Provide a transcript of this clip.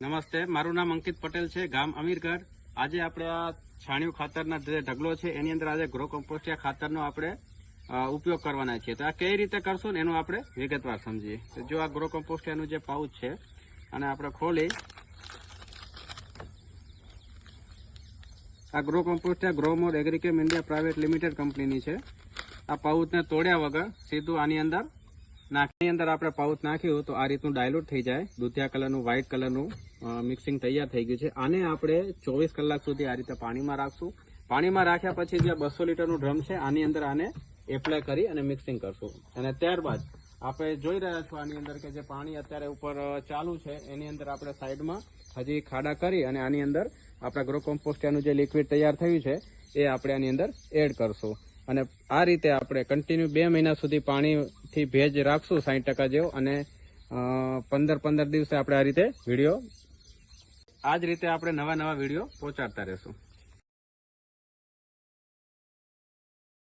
નમસ્તે, મારું નામ અંકિત પટેલ છે, ગામ અમીરગઢ. આજે આપણે આ છાણિયું ખાતરના જે ઢગલો છે એની અંદર આજે ગ્રો કમ્પોસ્ટિયા ખાતરનો આપણે ઉપયોગ કરવાના છીએ. તો આ કઈ રીતે કરશું ને એનું આપણે વિગતવાર સમજીએ. તો જો આ ગ્રો કમ્પોસ્ટિયાનું જે પાઉચ છે અને આપણે ખોલી આ grow કમ્પોસ્ટિયા Gromor એગ્રીકેમ India private limited કંપનીની છે. આ પાઉચને તોડ્યા વગર સીધું આની અંદર આપણે પાઉચ નાખ્યું તો આ રીતનું ડાયલ્યુટ થઈ જાય. દૂધિયા કલરનું, વ્હાઇટ કલરનું મિક્સિંગ તૈયાર થઈ ગયું છે. આને આપણે 24 કલાક સુધી આ રીતે પાણીમાં રાખશું. પાણીમાં રાખ્યા પછી જે 200 લીટરનું ડ્રમ છે આની અંદર આને એપ્લાય કરી અને મિક્સિંગ કરશું. અને ત્યારબાદ આપણે જોઈ રહ્યા છો આની અંદર કે જે પાણી અત્યારે ઉપર ચાલુ છે એની અંદર આપણે સાઈડમાં હજી ખાડા કરી અને આની અંદર આપણા ગ્રો કમ્પોસ્ટિયાનું જે લિક્વિડ તૈયાર થયું છે એ આપણે આની અંદર એડ કરશું. અને આ રીતે આપણે કન્ટિન્યુ 2 મહિના સુધી પાણીથી ભેજ રાખશું 60% જેવો. અને 15 દિવસે આપણે આ રીતે વિડીયો આ જ રીતે આપણે નવા વિડીયો પહોંચાડતા રહેશું.